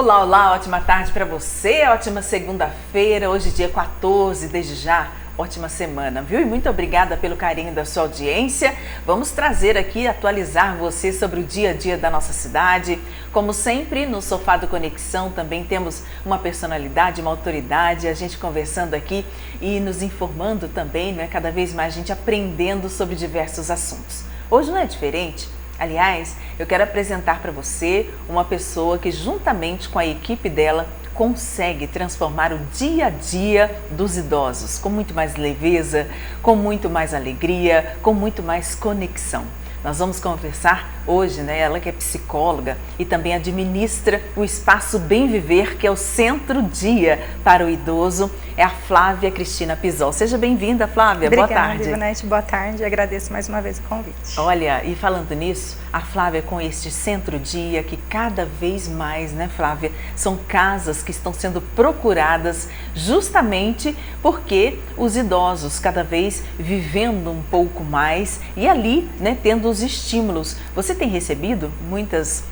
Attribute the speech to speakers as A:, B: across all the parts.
A: Olá, olá, ótima tarde para você, ótima segunda-feira, hoje dia 14, desde já, ótima semana, viu? E muito obrigada pelo carinho da sua audiência. Vamos trazer aqui, atualizar você sobre o dia a dia da nossa cidade. Como sempre, no Sofá do Conexão também temos uma personalidade, uma autoridade, a gente conversando aqui e nos informando também, né? Cada vez mais a gente aprendendo sobre diversos assuntos. Hoje não é diferente. Aliás, eu quero apresentar para você uma pessoa que, juntamente com a equipe dela, consegue transformar o dia a dia dos idosos com muito mais leveza, com muito mais alegria, com muito mais conexão. Nós vamos conversar hoje, né? Ela que é psicóloga e também administra o Espaço Bem Viver, que é o Centro Dia para o Idoso, é a Flávia Cristina Pisol. Seja bem-vinda, Flávia.
B: Obrigada,
A: boa tarde.
B: Ivonete, boa tarde. Agradeço mais uma vez o convite.
A: Olha, e falando nisso, a Flávia com este Centro Dia, que cada vez mais, né, Flávia, são casas que estão sendo procuradas justamente porque os idosos cada vez vivendo um pouco mais e ali, né, tendo os estímulos. Você tem recebido muitos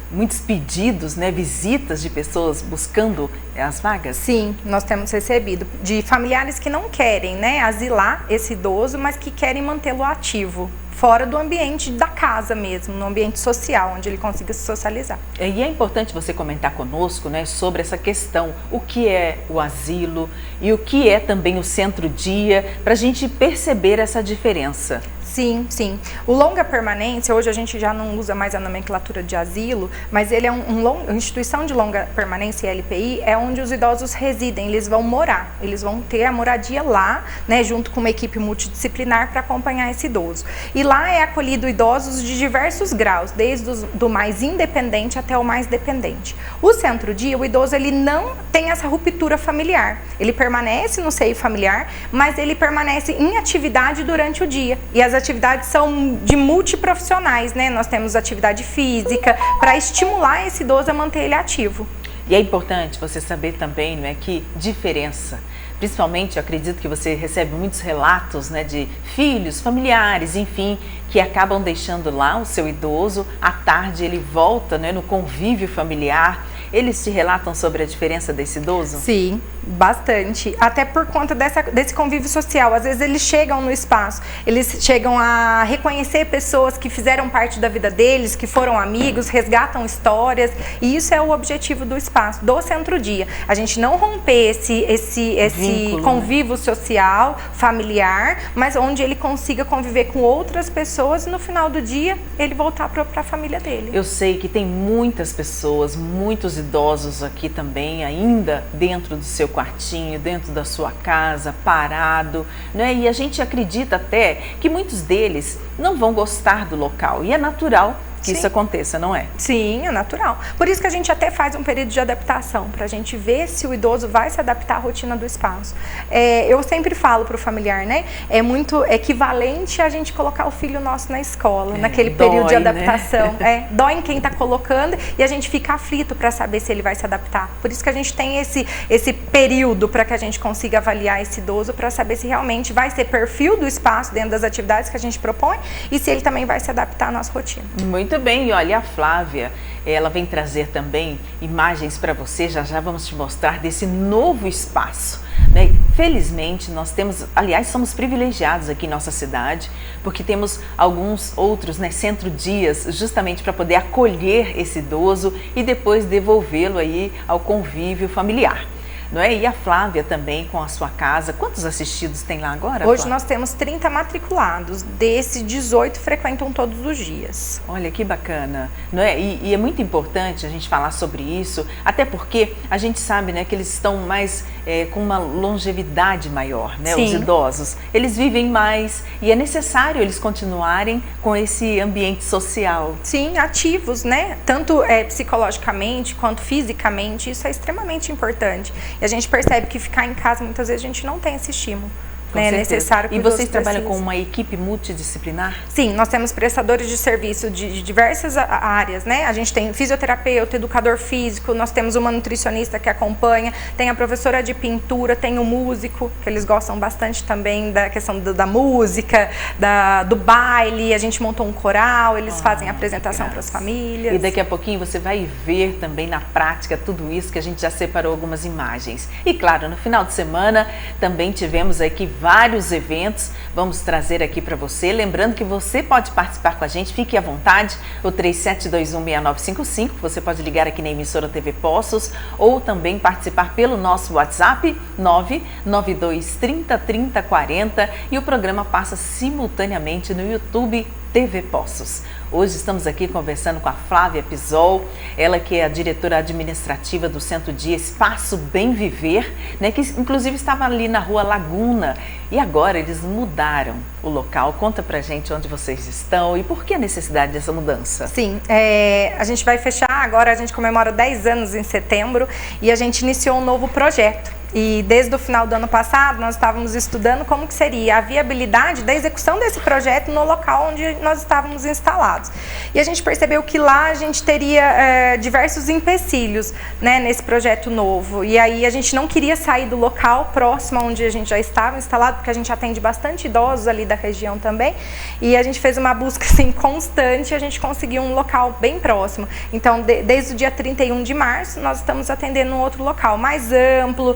A: pedidos, né, visitas de pessoas buscando as vagas?
B: Sim, nós temos recebido de familiares que não querem, né, asilar esse idoso, mas que querem mantê-lo ativo, fora do ambiente da casa mesmo, no ambiente social, onde ele consiga se socializar.
A: E é importante você comentar conosco, né, sobre essa questão, o que é o asilo e o que é também o centro-dia, para a gente perceber essa diferença.
B: Sim, sim. O longa permanência, hoje a gente já não usa mais a nomenclatura de asilo, mas ele é uma instituição de longa permanência, LPI, é onde os idosos residem, eles vão morar, eles vão ter a moradia lá, né, junto com uma equipe multidisciplinar para acompanhar esse idoso. E lá é acolhido idosos de diversos graus, desde do mais independente até o mais dependente. O centro-dia, o idoso, ele não tem essa ruptura familiar, ele permanece no seio familiar, mas ele permanece em atividade durante o dia. E as atividades são de multiprofissionais, né? Nós temos atividade física para estimular esse idoso a manter ele ativo.
A: E é importante você saber também, não é, que diferença. Principalmente, eu acredito que você recebe muitos relatos, né, de filhos, familiares, enfim, que acabam deixando lá o seu idoso, à tarde ele volta, né, no convívio familiar. Eles te relatam sobre a diferença desse idoso?
B: Sim, bastante. Até por conta desse convívio social. Às vezes eles chegam no espaço, eles chegam a reconhecer pessoas que fizeram parte da vida deles, que foram amigos, resgatam histórias. E isso é o objetivo do espaço, do centro-dia. A gente não romper esse vínculo, convívio, né, social, familiar, mas onde ele consiga conviver com outras pessoas e no final do dia ele voltar para a família dele.
A: Eu sei que tem muitas pessoas, muitos idosos aqui também, ainda dentro do seu quartinho, dentro da sua casa, parado, né? E a gente acredita até que muitos deles não vão gostar do local, e é natural que isso aconteça, não é?
B: Sim, é natural. Por isso que a gente até faz um período de adaptação, para a gente ver se o idoso vai se adaptar à rotina do espaço. Eu sempre falo para o familiar, né? É muito equivalente a gente colocar o filho nosso na escola, naquele período de adaptação. Né? Dói em quem está colocando e a gente fica aflito para saber se ele vai se adaptar. Por isso que a gente tem esse período para que a gente consiga avaliar esse idoso, para saber se realmente vai ser perfil do espaço dentro das atividades que a gente propõe e se ele também vai se adaptar à nossa rotina.
A: Muito bem, e olha, a Flávia, ela vem trazer também imagens para você, já vamos te mostrar desse novo espaço, né? Felizmente nós temos, aliás, somos privilegiados aqui em nossa cidade, porque temos alguns outros, né, centro-dias, justamente para poder acolher esse idoso e depois devolvê-lo aí ao convívio familiar. Não é? E a Flávia também com a sua casa. Quantos assistidos tem lá agora,
B: Hoje
A: Flávia?
B: nós temos 30 matriculados, desses 18 frequentam todos os dias.
A: Olha que bacana, não é? E é muito importante a gente falar sobre isso, até porque a gente sabe, né, que eles estão mais com uma longevidade maior, né? Sim. Os idosos, eles vivem mais e é necessário eles continuarem com esse ambiente social.
B: Sim, ativos, né? Tanto psicologicamente quanto fisicamente, isso é extremamente importante. E a gente percebe que ficar em casa, muitas vezes, a gente não tem esse estímulo. É necessário que
A: E
B: o idoso
A: vocês trabalham
B: precise.
A: com uma equipe multidisciplinar?
B: Sim, nós temos prestadores de serviço de diversas áreas, né? A gente tem fisioterapeuta, educador físico, nós temos uma nutricionista que acompanha, tem a professora de pintura, tem o músico, que eles gostam bastante também da questão da música, do baile, a gente montou um coral, eles fazem apresentação para as famílias.
A: E daqui a pouquinho você vai ver também na prática tudo isso, que a gente já separou algumas imagens. E claro, no final de semana também tivemos aqui vários eventos, vamos trazer aqui para você. Lembrando que você pode participar com a gente, fique à vontade, o 37216955, você pode ligar aqui na emissora TV Poços ou também participar pelo nosso WhatsApp 992303040 e o programa passa simultaneamente no YouTube TV Poços. Hoje estamos aqui conversando com a Flávia Pisol, ela que é a diretora administrativa do Centro Dia Espaço Bem Viver, né, que inclusive estava ali na Rua Laguna e agora eles mudaram o local. Conta pra gente onde vocês estão e por que a necessidade dessa mudança.
B: Sim, a gente vai fechar agora, a gente comemora 10 anos em setembro e a gente iniciou um novo projeto. E desde o final do ano passado nós estávamos estudando como que seria a viabilidade da execução desse projeto no local onde nós estávamos instalados. E a gente percebeu que lá a gente teria diversos empecilhos, né, nesse projeto novo. E aí a gente não queria sair do local próximo onde a gente já estava instalado, porque a gente atende bastante idosos ali da região também. E a gente fez uma busca assim, constante e a gente conseguiu um local bem próximo. Então, desde o dia 31 de março, nós estamos atendendo um outro local mais amplo,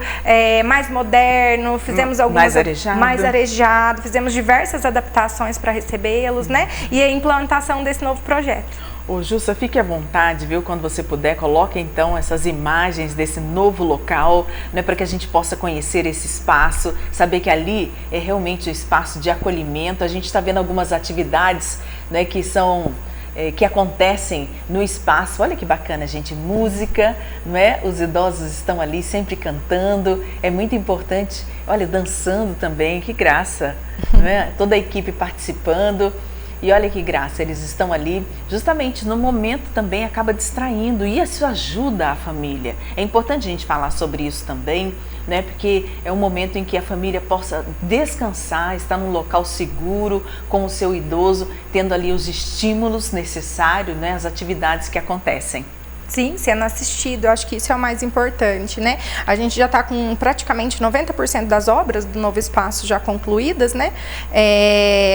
B: mais moderno, fizemos algumas mais arejado, fizemos diversas adaptações para recebê-los, né? E a implantação desse novo projeto.
A: Ô Jussa, fique à vontade, viu? Quando você puder, coloque então essas imagens desse novo local, né, para que a gente possa conhecer esse espaço, saber que ali é realmente um espaço de acolhimento. A gente está vendo algumas atividades, né, que acontecem no espaço. Olha que bacana, gente, música, não é? Os idosos estão ali sempre cantando, é muito importante, olha, dançando também, que graça, não é? Toda a equipe participando. E olha que graça, eles estão ali justamente no momento também acaba distraindo e isso ajuda a família. É importante a gente falar sobre isso também, né? Porque é um momento em que a família possa descansar, estar num local seguro com o seu idoso, tendo ali os estímulos necessários, né? As atividades que acontecem.
B: Sim, sendo assistido, eu acho que isso é o mais importante, né? A gente já está com praticamente 90% das obras do novo espaço já concluídas, né?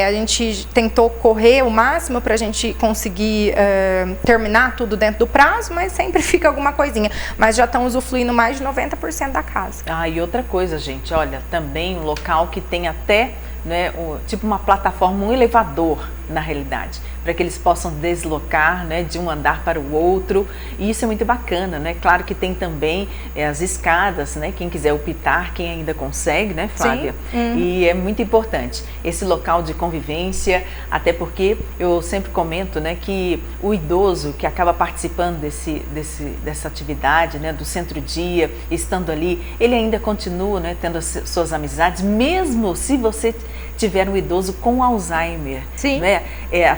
B: A gente tentou correr o máximo para a gente conseguir terminar tudo dentro do prazo, mas sempre fica alguma coisinha. Mas já estão usufruindo mais de 90% da casa.
A: Ah, e outra coisa, gente, olha, também um local que tem até, né, tipo uma plataforma, um elevador, na realidade, para que eles possam deslocar, né, de um andar para o outro, e isso é muito bacana, né? Claro que tem também as escadas, né? Quem quiser optar, quem ainda consegue, né, Flávia? Sim. E é muito importante esse local de convivência, até porque eu sempre comento, né, que o idoso que acaba participando dessa atividade, né, do Centro Dia, estando ali, ele ainda continua, né, tendo as suas amizades, mesmo se você tiver um idoso com Alzheimer. Sim. Né?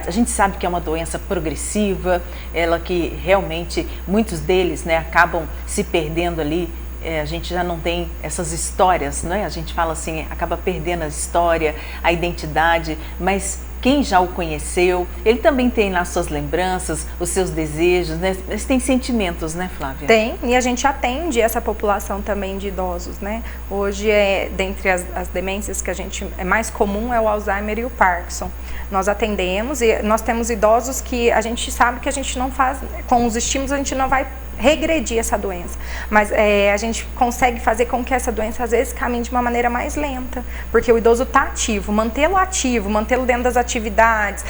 A: A gente sabe que é uma doença progressiva, ela que realmente muitos deles, né, acabam se perdendo ali. A gente já não tem essas histórias, né? A gente fala assim, acaba perdendo a história, a identidade, mas quem já o conheceu, ele também tem lá suas lembranças, os seus desejos, né? Eles têm sentimentos, né, Flávia?
B: Tem, e a gente atende essa população também de idosos, né? Hoje, dentre as demências que a gente é mais comum é o Alzheimer e o Parkinson. Nós atendemos e nós temos idosos que a gente sabe que a gente não faz, com os estímulos a gente não vai regredir essa doença, mas a gente consegue fazer com que essa doença às vezes caminhe de uma maneira mais lenta, porque o idoso está ativo, mantê-lo dentro das atividades,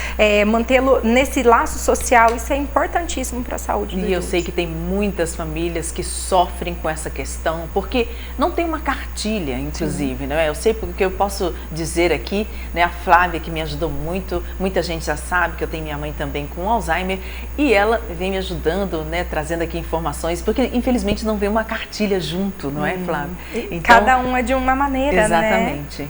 B: mantê-lo nesse laço social, isso é importantíssimo para a saúde do idoso.
A: E eu sei que tem muitas famílias que sofrem com essa questão, porque não tem uma cartilha, inclusive, não é? Eu sei porque eu posso dizer aqui, né, a Flávia que me ajudou muito, muita gente já sabe que eu tenho minha mãe também com Alzheimer, e ela vem me ajudando, né, trazendo aqui informações, porque infelizmente não vem uma cartilha junto, não é, Flávia?
B: Então, cada um é de uma maneira,
A: exatamente, né?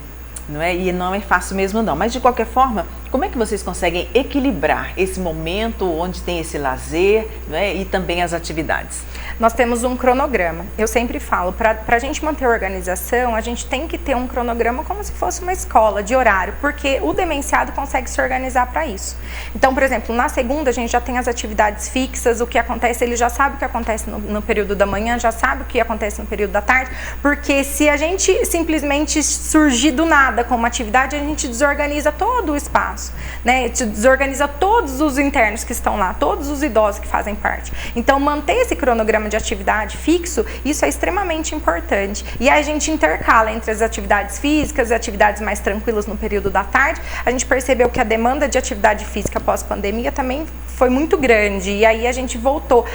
A: Não é? E não é fácil mesmo não, mas de qualquer forma, Como é que vocês conseguem equilibrar esse momento onde tem esse lazer, né, e também as atividades?
B: Nós temos um cronograma. Eu sempre falo, para a gente manter a organização, a gente tem que ter um cronograma como se fosse uma escola de horário, porque o demenciado consegue se organizar para isso. Então, por exemplo, na segunda a gente já tem as atividades fixas, o que acontece, ele já sabe o que acontece no período da manhã, já sabe o que acontece no período da tarde, porque se a gente simplesmente surgir do nada com uma atividade, a gente desorganiza todo o espaço, né? Desorganiza todos os internos que estão lá, todos os idosos que fazem parte. Então, manter esse cronograma de atividade fixo, isso é extremamente importante. E aí a gente intercala entre as atividades físicas e atividades mais tranquilas no período da tarde. A gente percebeu que a demanda de atividade física pós-pandemia também foi muito grande, e aí a gente voltou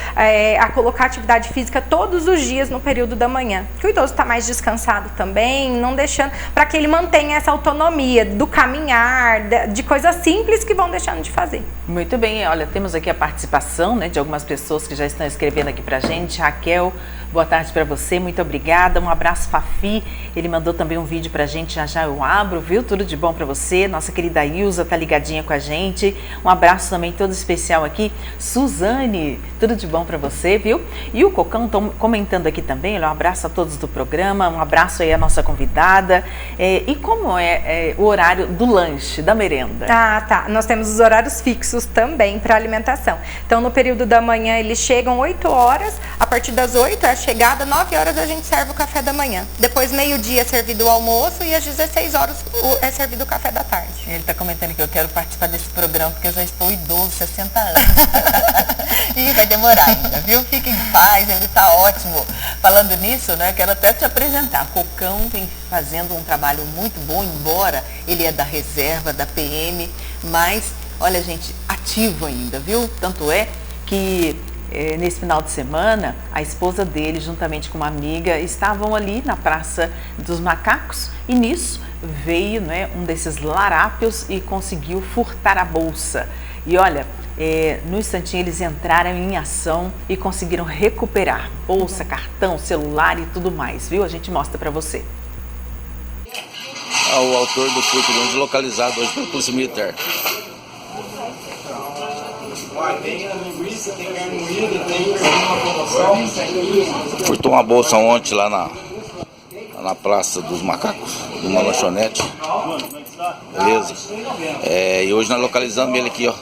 B: a colocar atividade física todos os dias no período da manhã, que o idoso está mais descansado também, não deixando, para que ele mantenha essa autonomia do caminhar, de coisas simples que vão deixando de fazer.
A: Muito bem, olha, temos aqui a participação, né, de algumas pessoas que já estão escrevendo aqui pra gente. Raquel, boa tarde para você, muito obrigada, um abraço. Fafi, ele mandou também um vídeo pra gente, já eu abro, viu? Tudo de bom para você. Nossa querida Ilza tá ligadinha com a gente, um abraço também todo especial aqui. Suzane, tudo de bom para você, viu? E o Cocão comentando aqui também, um abraço a todos do programa, um abraço aí à nossa convidada. E como é o horário do lanche, da merenda?
B: Tá, nós temos os horários fixos também para alimentação. Então, no período da manhã, eles chegam 8 horas, a partir das 8 é a chegada, 9 horas a gente serve o café da manhã. Depois, meio-dia é servido o almoço e às 16 horas é servido o café da tarde.
A: Ele está comentando que eu quero participar desse programa porque eu já estou idoso, 60 anos. E vai demorar ainda, viu? Fique em paz, ele está ótimo. Falando nisso, né, quero até te apresentar. Cocão vem fazendo um trabalho muito bom, embora ele é da reserva, da PM, mas, olha, gente, ativo ainda, viu? Tanto é que nesse final de semana, a esposa dele, juntamente com uma amiga, estavam ali na Praça dos Macacos e nisso veio, né, um desses larápios e conseguiu furtar a bolsa. E olha, no instantinho eles entraram em ação e conseguiram recuperar bolsa, cartão, celular e tudo mais, viu? A gente mostra para você.
C: O autor do furto localizado hoje pela Polícia Militar.
D: Tem linguiça, tem carne moída, tem uma promoção.
C: Furtou uma bolsa ontem lá na Praça dos Macacos, numa lanchonete. Beleza? E hoje nós localizamos ele aqui, ó.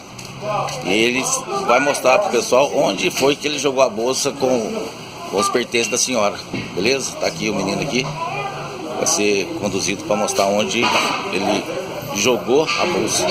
C: E ele vai mostrar pro pessoal onde foi que ele jogou a bolsa com os pertences da senhora. Beleza? Tá aqui o menino aqui. Vai ser conduzido para mostrar onde ele jogou a bolsa.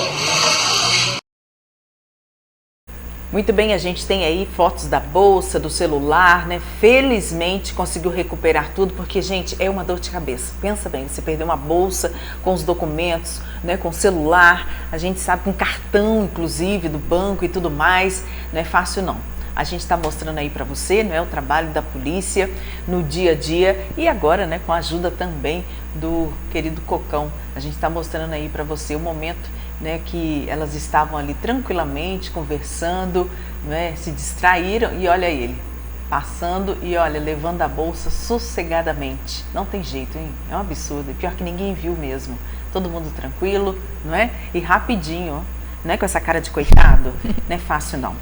A: Muito bem, a gente tem aí fotos da bolsa, do celular, né? Felizmente conseguiu recuperar tudo, porque, gente, é uma dor de cabeça. Pensa bem, você perdeu uma bolsa com os documentos, né? Com o celular, a gente sabe, com cartão, inclusive, do banco e tudo mais. Não é fácil, não. A gente está mostrando aí para você, né, o trabalho da polícia no dia a dia e agora, né, com a ajuda também do querido Cocão. A gente está mostrando aí para você o momento, né, que elas estavam ali tranquilamente conversando, né, se distraíram e olha ele passando e olha, levando a bolsa sossegadamente. Não tem jeito, hein? É um absurdo. E pior que ninguém viu mesmo. Todo mundo tranquilo, não é? E rapidinho, ó. Não é com essa cara de coitado, não é fácil não.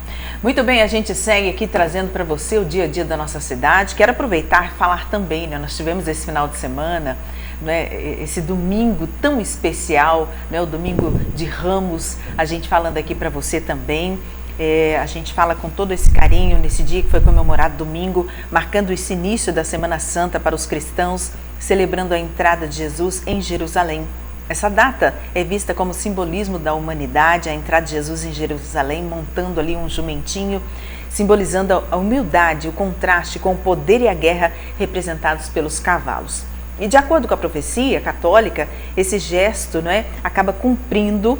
A: Muito bem, a gente segue aqui trazendo para você o dia a dia da nossa cidade. Quero aproveitar e falar também, né? Nós tivemos esse final de semana, né? Esse domingo tão especial, né? O domingo de Ramos, a gente falando aqui para você também. A gente fala com todo esse carinho nesse dia que foi comemorado domingo, marcando esse início da Semana Santa para os cristãos, celebrando a entrada de Jesus em Jerusalém. Essa data é vista como simbolismo da humanidade, a entrada de Jesus em Jerusalém, montando ali um jumentinho, simbolizando a humildade, o contraste com o poder e a guerra representados pelos cavalos. E de acordo com a profecia católica, esse gesto, não é, acaba cumprindo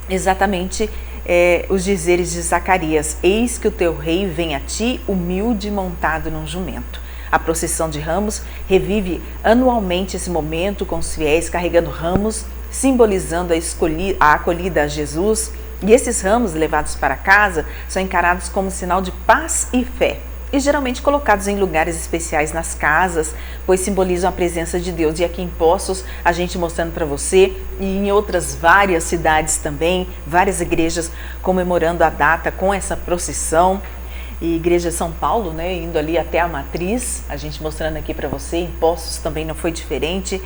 A: exatamente os dizeres de Zacarias: eis que o teu rei vem a ti, humilde, montado num jumento. A procissão de Ramos revive anualmente esse momento com os fiéis carregando ramos, simbolizando a acolhida a Jesus. E esses ramos levados para casa são encarados como sinal de paz e fé. e geralmente colocados em lugares especiais nas casas, pois simbolizam a presença de Deus. E aqui em Poços, a gente mostrando para você, e em outras várias cidades também, várias igrejas comemorando a data com essa procissão. E Igreja São Paulo, né, indo ali até a Matriz, a gente mostrando aqui para você, em Poços também não foi diferente,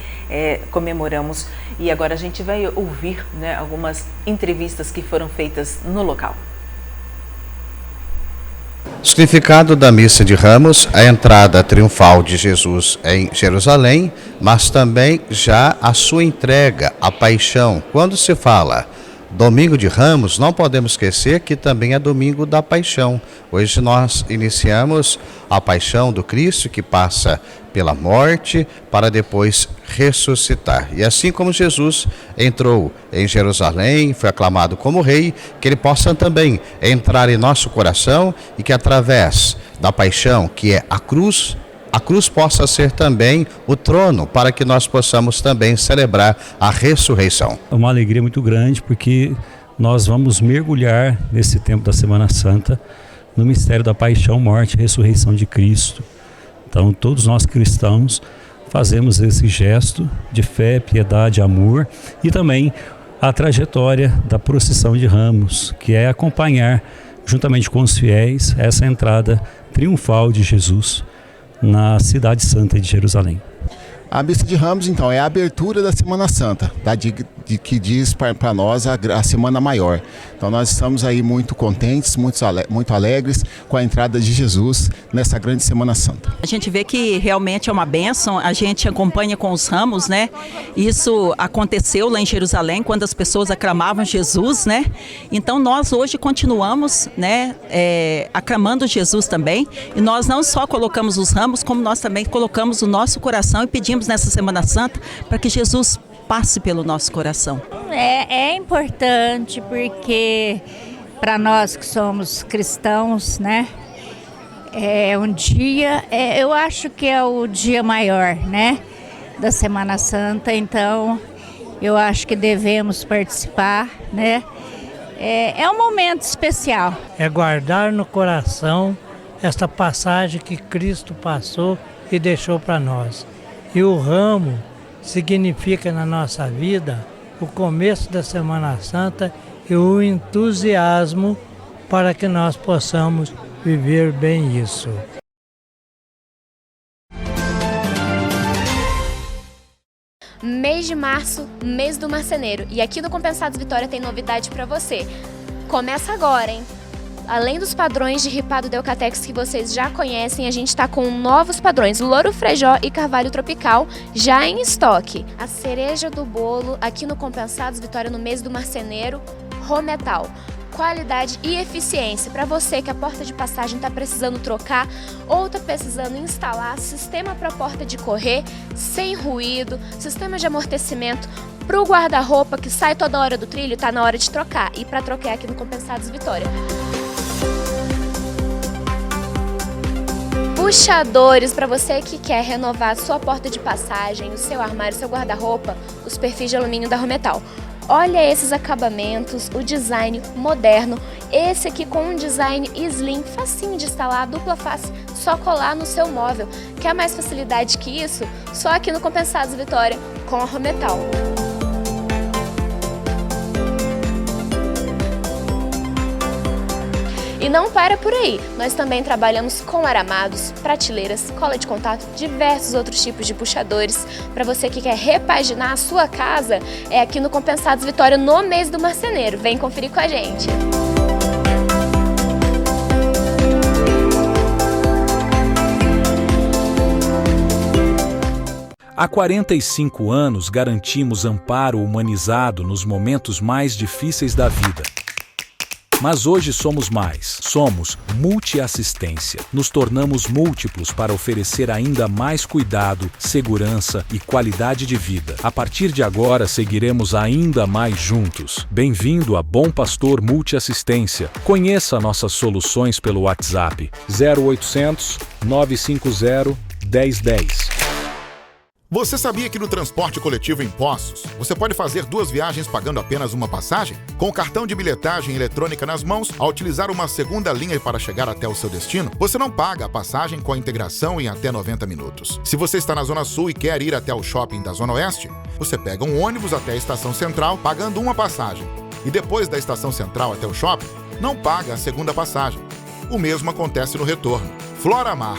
A: comemoramos. E agora a gente vai ouvir, né, algumas entrevistas que foram feitas no local.
E: O significado da Missa de Ramos, a entrada triunfal de Jesus em Jerusalém, mas também já a sua entrega, a paixão. Quando se fala Domingo de Ramos, não podemos esquecer que também é Domingo da Paixão. Hoje nós iniciamos a paixão do Cristo, que passa pela morte para depois ressuscitar. E assim como Jesus entrou em Jerusalém, foi aclamado como rei, que ele possa também entrar em nosso coração e que através da paixão, que é a cruz possa ser também o trono, para que nós possamos também celebrar a ressurreição.
F: É uma alegria muito grande, porque nós vamos mergulhar nesse tempo da Semana Santa no mistério da paixão, morte e ressurreição de Cristo. Então todos nós cristãos fazemos esse gesto de fé, piedade, amor, e também a trajetória da procissão de Ramos, que é acompanhar juntamente com os fiéis essa entrada triunfal de Jesus na cidade santa de Jerusalém.
G: A Missa de Ramos, então, é a abertura da Semana Santa, que diz para nós a Semana Maior. Então nós estamos aí muito contentes, muito alegres com a entrada de Jesus nessa grande Semana Santa.
H: A gente vê que realmente é uma bênção, a gente acompanha com os ramos, né? Isso aconteceu lá em Jerusalém, quando as pessoas aclamavam Jesus, né? Então nós hoje continuamos, né, aclamando Jesus também, e nós não só colocamos os ramos, como nós também colocamos o nosso coração e pedimos nessa Semana Santa para que Jesus passe pelo nosso coração.
I: É importante porque para nós que somos cristãos, né, é um dia, eu acho que é o dia maior, né, da Semana Santa, então eu acho que devemos participar, né, é um momento especial.
J: É guardar no coração esta passagem que Cristo passou e deixou para nós. E o ramo significa na nossa vida o começo da Semana Santa e o entusiasmo para que nós possamos viver bem isso.
K: Mês de março, mês do marceneiro. E aqui no Compensados Vitória tem novidade para você. Começa agora, hein? Além dos padrões de ripado Delcatex que vocês já conhecem, a gente está com novos padrões, Louro Frejó e Carvalho Tropical, já em estoque. A cereja do bolo aqui no Compensados Vitória no mês do marceneiro, Rometal. Qualidade e eficiência para você que a porta de passagem está precisando trocar ou está precisando instalar sistema para a porta de correr, sem ruído, sistema de amortecimento para o guarda-roupa que sai toda hora do trilho, está na hora de trocar. E para trocar aqui no Compensados Vitória. Puxadores para você que quer renovar a sua porta de passagem, o seu armário, o seu guarda-roupa, os perfis de alumínio da Rometal. Olha esses acabamentos, o design moderno, esse aqui com um design slim, facinho de instalar, dupla face, só colar no seu móvel. Quer mais facilidade que isso? Só aqui no Compensados Vitória com a Rometal. E não para por aí, nós também trabalhamos com aramados, prateleiras, cola de contato, diversos outros tipos de puxadores. Para você que quer repaginar a sua casa, é aqui no Compensados Vitória no mês do marceneiro. Vem conferir com a gente!
L: Há 45 anos garantimos amparo humanizado nos momentos mais difíceis da vida. Mas hoje somos mais. Somos multiassistência. Nos tornamos múltiplos para oferecer ainda mais cuidado, segurança e qualidade de vida. A partir de agora, seguiremos ainda mais juntos. Bem-vindo a Bom Pastor Multiassistência. Conheça nossas soluções pelo WhatsApp 0800 950 1010.
M: Você sabia que no transporte coletivo em Poços, você pode fazer 2 viagens pagando apenas uma passagem? Com o cartão de bilhetagem eletrônica nas mãos, ao utilizar uma segunda linha para chegar até o seu destino, você não paga a passagem com a integração em até 90 minutos. Se você está na Zona Sul e quer ir até o shopping da Zona Oeste, você pega um ônibus até a Estação Central pagando uma passagem. E depois da Estação Central até o shopping, não paga a segunda passagem. O mesmo acontece no retorno. Floramar,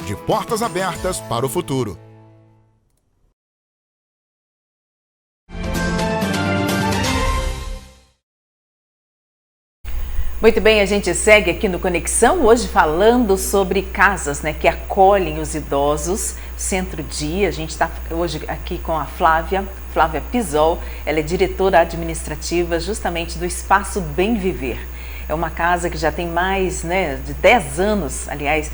M: de portas abertas para o futuro.
A: Muito bem, a gente segue aqui no Conexão, hoje falando sobre casas, né, que acolhem os idosos, Centro Dia. A gente está hoje aqui com a Flávia Pisol, ela é diretora administrativa justamente do Espaço Bem Viver. É uma casa que já tem mais, né, de 10 anos, aliás,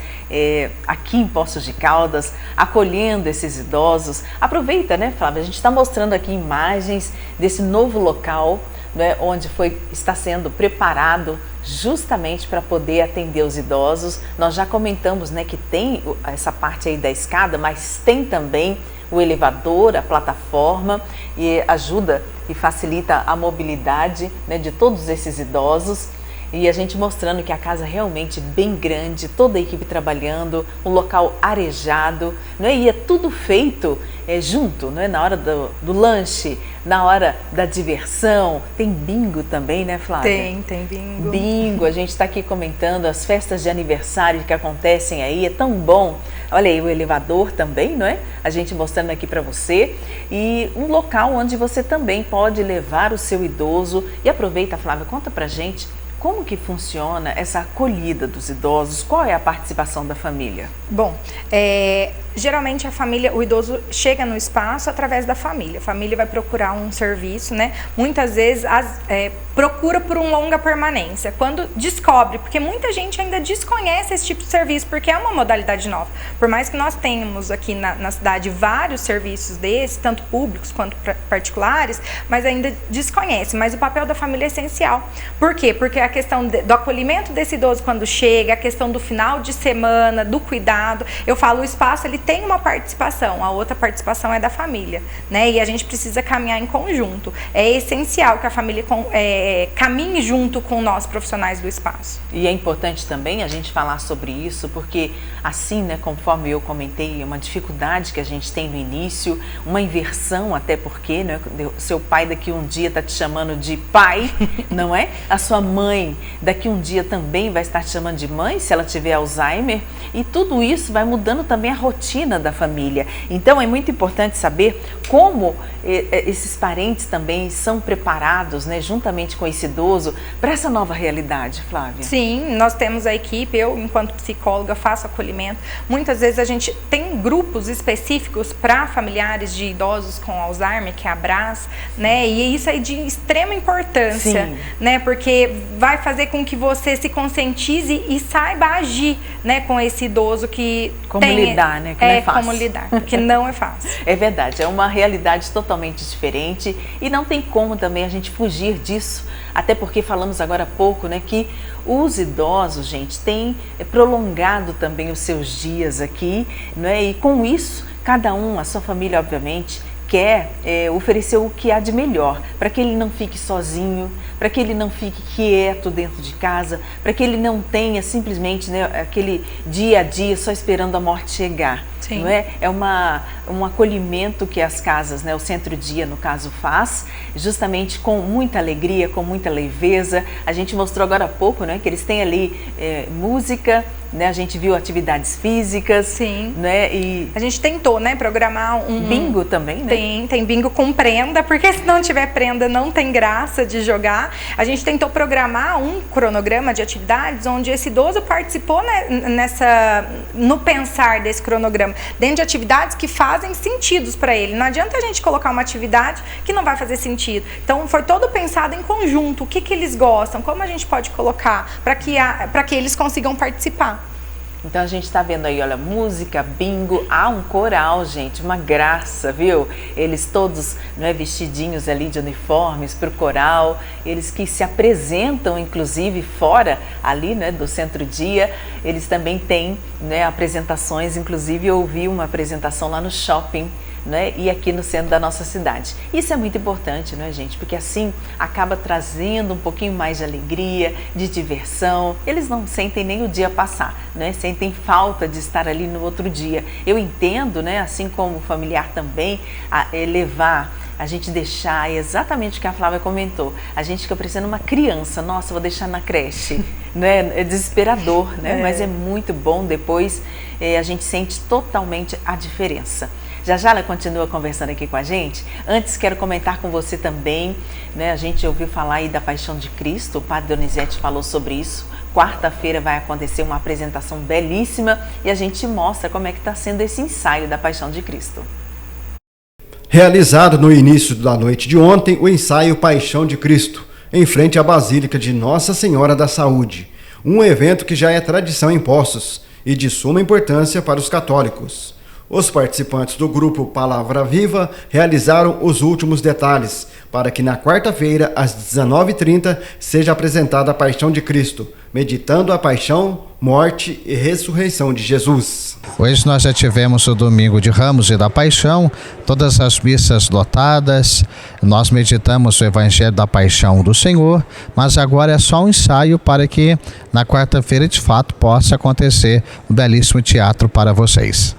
A: aqui em Poços de Caldas, acolhendo esses idosos. Aproveita, né, Flávia, a gente está mostrando aqui imagens desse novo local, né, onde está sendo preparado justamente para poder atender os idosos. Nós já comentamos, né, que tem essa parte aí da escada, mas tem também o elevador, a plataforma, e ajuda e facilita a mobilidade, né, de todos esses idosos. E a gente mostrando que a casa é realmente bem grande, toda a equipe trabalhando, um local arejado, né? E é tudo feito junto, né? Na hora do lanche, na hora da diversão. Tem bingo também, né, Flávia?
B: Tem bingo.
A: Bingo, a gente está aqui comentando as festas de aniversário que acontecem aí, é tão bom. Olha aí o elevador também, não é? A gente mostrando aqui para você. E um local onde você também pode levar o seu idoso. E aproveita, Flávia, conta pra gente como que funciona essa acolhida dos idosos, qual é a participação da família?
B: Bom, geralmente a família, o idoso chega no espaço através da família. A família vai procurar um serviço, né? Muitas vezes procura por um longa permanência. Quando descobre, porque muita gente ainda desconhece esse tipo de serviço, porque é uma modalidade nova. Por mais que nós tenhamos aqui na cidade vários serviços desses, tanto públicos quanto particulares, mas ainda desconhece. Mas o papel da família é essencial. Por quê? Porque a questão do acolhimento desse idoso quando chega, a questão do final de semana, do cuidado. Eu falo, o espaço ele tem uma participação, a outra participação é da família, né? E a gente precisa caminhar em conjunto. É essencial que a família caminhe junto com nós profissionais do espaço.
A: E é importante também a gente falar sobre isso, porque assim, né, conforme eu comentei, é uma dificuldade que a gente tem no início, uma inversão, até porque, né, seu pai daqui um dia está te chamando de pai, não é? A sua mãe daqui um dia também vai estar te chamando de mãe, se ela tiver Alzheimer, e tudo isso vai mudando também a rotina da família. Então é muito importante saber como esses parentes também são preparados, né, juntamente com esse idoso, para essa nova realidade, Flávia.
B: Sim, nós temos a equipe, eu enquanto psicóloga faço acolhimento. Muitas vezes a gente tem grupos específicos para familiares de idosos com Alzheimer, que é a BRAS, né, e isso é de extrema importância, sim, né, porque vai fazer com que você se conscientize e saiba agir, né, com esse idoso que
A: como lidar, né, que não é fácil.
B: Como lidar, porque não é fácil.
A: É verdade, é uma realidade totalmente diferente e não tem como também a gente fugir disso, até porque falamos agora há pouco, né, que os idosos, gente, têm prolongado também os seus dias aqui, né, e com isso, cada um, a sua família, obviamente, quer oferecer o que há de melhor, para que ele não fique sozinho, para que ele não fique quieto dentro de casa, para que ele não tenha simplesmente, né, aquele dia a dia só esperando a morte chegar. Sim. Não é? É um acolhimento que as casas, né, o Centro Dia, no caso, faz, justamente com muita alegria, com muita leveza. A gente mostrou agora há pouco, né, que eles têm ali música, né, a gente viu atividades físicas.
B: Sim.
A: Né, e
B: a gente tentou, né, programar um
A: bingo também, né?
B: Tem bingo com prenda, porque se não tiver prenda não tem graça de jogar. A gente tentou programar um cronograma de atividades onde esse idoso participou, né, no pensar desse cronograma, dentro de atividades que fazem sentidos para ele. Não adianta a gente colocar uma atividade que não vai fazer sentido. Então foi todo pensado em conjunto, o que eles gostam, como a gente pode colocar para que eles consigam participar.
A: Então a gente está vendo aí, olha, música, bingo, há um coral, gente, uma graça, viu? Eles todos, né, vestidinhos ali de uniformes para o coral, eles que se apresentam, inclusive, fora ali, né, do Centro Dia, eles também têm, né, apresentações, inclusive eu ouvi uma apresentação lá no shopping, né, e aqui no centro da nossa cidade. Isso é muito importante, não é, gente? Porque assim acaba trazendo um pouquinho mais de alegria, de diversão. Eles não sentem nem o dia passar, né? Sentem falta de estar ali no outro dia. Eu entendo, né, assim como o familiar também, levar, a gente deixar, exatamente o que a Flávia comentou, a gente fica parecendo uma criança, nossa, vou deixar na creche, né? É desesperador, né? Mas é muito bom, depois a gente sente totalmente a diferença. Já ela continua conversando aqui com a gente. Antes, quero comentar com você também, né? A gente ouviu falar aí da Paixão de Cristo, o Padre Donizete falou sobre isso. Quarta-feira vai acontecer uma apresentação belíssima e a gente mostra como é que está sendo esse ensaio da Paixão de Cristo.
N: Realizado no início da noite de ontem, o ensaio Paixão de Cristo, em frente à Basílica de Nossa Senhora da Saúde. Um evento que já é tradição em Poços e de suma importância para os católicos. Os participantes do grupo Palavra Viva realizaram os últimos detalhes para que na quarta-feira, às 19h30, seja apresentada a Paixão de Cristo, meditando a paixão, morte e ressurreição de Jesus.
E: Hoje nós já tivemos o Domingo de Ramos e da Paixão, todas as missas lotadas, nós meditamos o Evangelho da Paixão do Senhor, mas agora é só um ensaio para que na quarta-feira de fato possa acontecer um belíssimo teatro para vocês.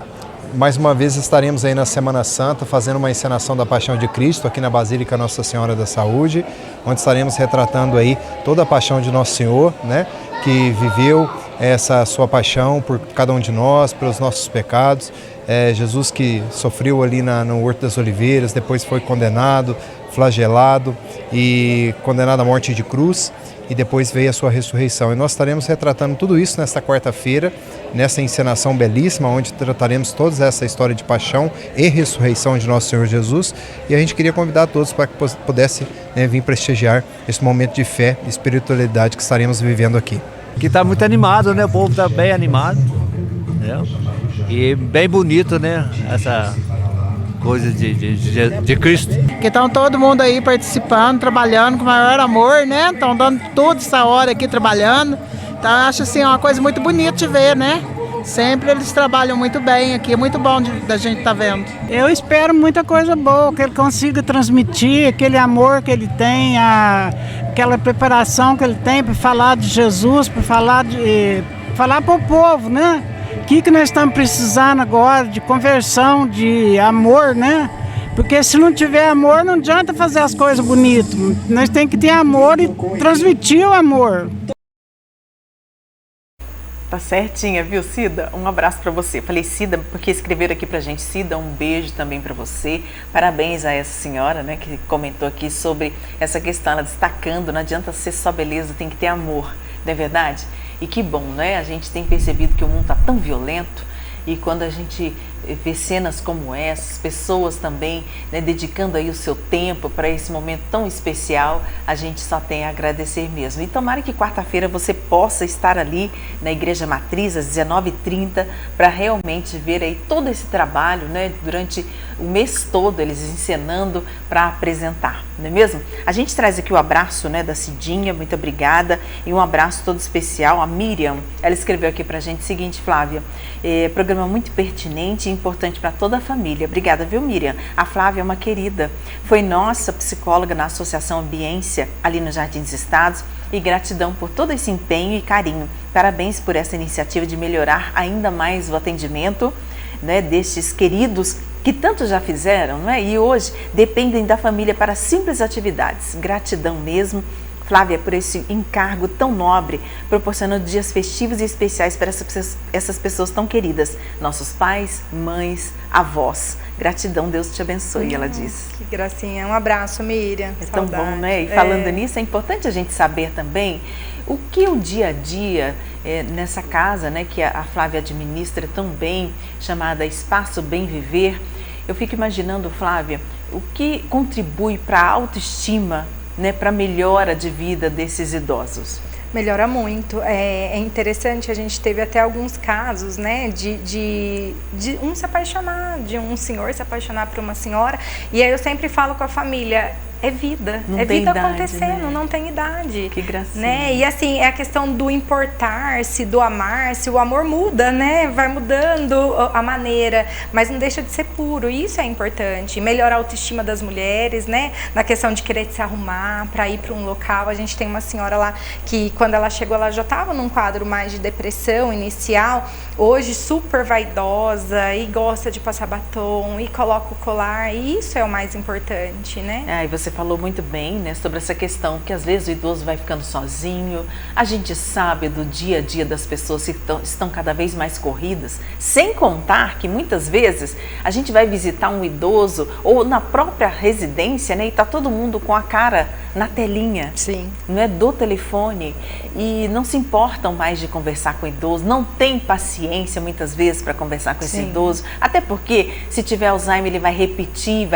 O: Mais uma vez estaremos aí na Semana Santa fazendo uma encenação da Paixão de Cristo aqui na Basílica Nossa Senhora da Saúde, onde estaremos retratando aí toda a paixão de Nosso Senhor, né, que viveu essa sua paixão por cada um de nós, pelos nossos pecados. Jesus que sofreu ali no Horto das Oliveiras, depois foi condenado, flagelado e condenado à morte de cruz, e depois veio a sua ressurreição. E nós estaremos retratando tudo isso nesta quarta-feira, nessa encenação belíssima, onde trataremos toda essa história de paixão e ressurreição de Nosso Senhor Jesus. E a gente queria convidar todos para que pudesse vir prestigiar esse momento de fé e espiritualidade que estaremos vivendo aqui.
P: Aqui está muito animado, né? O povo está bem animado, né? E bem bonito, né? Essa coisa de Cristo.
Q: Que estão todo mundo aí participando, trabalhando com o maior amor, né? Estão dando toda essa hora aqui trabalhando. Então acho assim uma coisa muito bonita de ver, né? Sempre eles trabalham muito bem aqui, é muito bom da gente estar vendo.
J: Eu espero muita coisa boa, que ele consiga transmitir aquele amor que ele tem, aquela preparação que ele tem para falar de Jesus, para falar para o povo, né? O que nós estamos precisando agora de conversão, de amor, né? Porque se não tiver amor, não adianta fazer as coisas bonitas. Nós temos que ter amor e transmitir o amor.
A: Tá certinha, viu, Cida? Um abraço para você. Falei Cida porque escreveram aqui pra gente. Cida, um beijo também para você. Parabéns a essa senhora, né, que comentou aqui sobre essa questão, ela destacando, não adianta ser só beleza, tem que ter amor, não é verdade? E que bom, né? A gente tem percebido que o mundo tá tão violento e quando a gente vê cenas como essas, pessoas também, né, dedicando aí o seu tempo para esse momento tão especial, a gente só tem a agradecer mesmo. E tomara que quarta-feira você possa estar ali na Igreja Matriz às 19h30 para realmente ver aí todo esse trabalho, né, durante o mês todo eles encenando para apresentar, não é mesmo? A gente traz aqui o abraço, né, da Cidinha, muito obrigada, e um abraço todo especial a Miriam. Ela escreveu aqui para a gente o seguinte: Flávia, programa muito pertinente e importante para toda a família. Obrigada, viu, Miriam? A Flávia é uma querida, foi nossa psicóloga na Associação Ambiência, ali no Jardim dos Estados, e gratidão por todo esse empenho e carinho. Parabéns por essa iniciativa de melhorar ainda mais o atendimento, né, destes queridos que tanto já fizeram, não é? E hoje dependem da família para simples atividades. Gratidão mesmo, Flávia, por esse encargo tão nobre, proporcionando dias festivos e especiais para essas pessoas tão queridas, nossos pais, mães, avós. Gratidão, Deus te abençoe, ela diz.
B: Que gracinha, um abraço, Miriam.
A: É tão bom, né? E falando nisso, é importante a gente saber também o que o dia a dia nessa casa, né, que a Flávia administra tão bem, chamada Espaço Bem Viver. Eu fico imaginando, Flávia, o que contribui para a autoestima, né, para a melhora de vida desses idosos?
B: Melhora muito. É interessante, a gente teve até alguns casos, né, de um se apaixonar, de um senhor se apaixonar por uma senhora, e aí eu sempre falo com a família, é vida.
A: Não
B: é
A: tem
B: vida
A: idade,
B: acontecendo,
A: né?
B: não tem idade.
A: Que gracinha.
B: Né? E assim, é a questão do importar-se, do amar-se, o amor muda, né? Vai mudando a maneira, mas não deixa de ser puro. E isso é importante. Melhorar a autoestima das mulheres, né? Na questão de querer se arrumar para ir para um local. A gente tem uma senhora lá que, quando ela chegou, ela já estava num quadro mais de depressão inicial. Hoje, super vaidosa e gosta de passar batom e coloca o colar. E isso é o mais importante, né?
A: E você falou muito bem, né, sobre essa questão que às vezes o idoso vai ficando sozinho. A gente sabe do dia a dia das pessoas que estão cada vez mais corridas, sem contar que muitas vezes a gente vai visitar um idoso ou na própria residência, né, e tá todo mundo com a cara na telinha,
B: sim,
A: não é, do telefone, e não se importam mais de conversar com o idoso, não tem paciência muitas vezes para conversar com esse
B: Sim.
A: idoso, até porque se tiver Alzheimer ele vai repetir,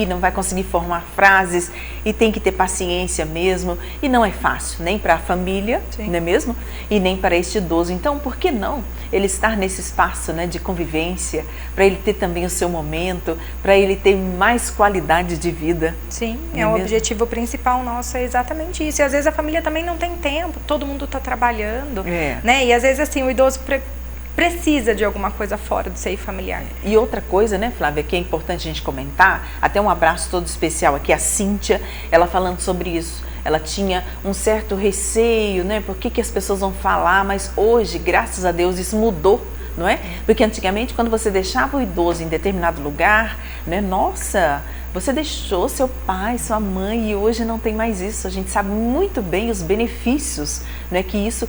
A: não vai conseguir formar frases e tem que ter paciência mesmo, e não é fácil, nem para a família,
B: Sim.
A: não é mesmo? E nem para este idoso. Então, por que não ele estar nesse espaço, né, de convivência, para ele ter também o seu momento, para ele ter mais qualidade de vida?
B: Sim,
A: Não
B: é o
A: mesmo?
B: objetivo principal nosso, é exatamente isso. E às vezes a família também não tem tempo, todo mundo está trabalhando, né? E às vezes assim, o idoso precisa de alguma coisa fora do seio familiar.
A: E outra coisa, né, Flávia, que é importante a gente comentar, até um abraço todo especial aqui, a Cíntia, ela falando sobre isso. Ela tinha um certo receio, né, por que as pessoas vão falar, mas hoje, graças a Deus, isso mudou, não é? Porque antigamente, quando você deixava o idoso em determinado lugar, né, nossa, você deixou seu pai, sua mãe, e hoje não tem mais isso. A gente sabe muito bem os benefícios, né, que isso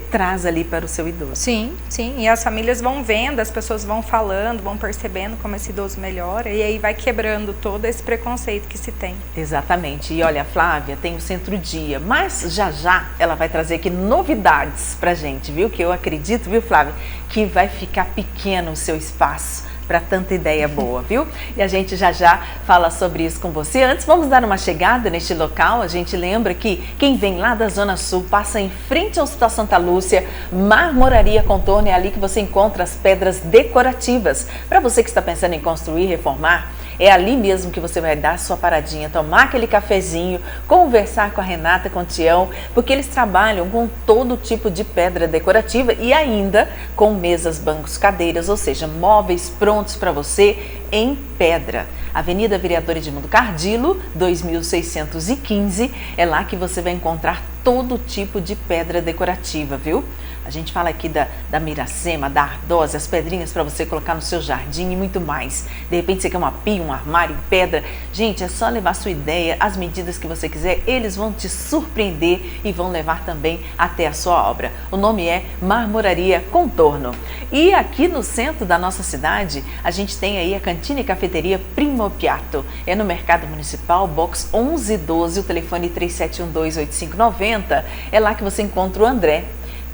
A: traz ali para o seu idoso.
B: Sim, sim. E as famílias vão vendo, as pessoas vão falando, vão percebendo como esse idoso melhora, e aí vai quebrando todo esse preconceito que se tem.
A: Exatamente. E olha, a Flávia tem o Centro-Dia, mas já ela vai trazer aqui novidades pra gente, viu? Que eu acredito, viu, Flávia, que vai ficar pequeno o seu espaço para tanta ideia boa, viu? E a gente já fala sobre isso com você. Antes, vamos dar uma chegada neste local. A gente lembra que quem vem lá da Zona Sul passa em frente ao Hospital Santa Lúcia, Marmoraria Contorno, é ali que você encontra as pedras decorativas. Para você que está pensando em construir, reformar, é ali mesmo que você vai dar a sua paradinha, tomar aquele cafezinho, conversar com a Renata, com o Tião, porque eles trabalham com todo tipo de pedra decorativa e ainda com mesas, bancos, cadeiras, ou seja, móveis prontos para você em pedra. Avenida Vereador Edmundo Cardilo, 2615, é lá que você vai encontrar todo tipo de pedra decorativa, viu? A gente fala aqui da Miracema, da Ardose, as pedrinhas para você colocar no seu jardim e muito mais. De repente você quer uma pia, um armário em pedra. Gente, é só levar a sua ideia, as medidas que você quiser, eles vão te surpreender e vão levar também até a sua obra. O nome é Marmoraria Contorno. E aqui no centro da nossa cidade, a gente tem aí a Cantina e Cafeteria Primo Piatto. É no Mercado Municipal, box 1112, o telefone 3712-8590. É lá que você encontra o André.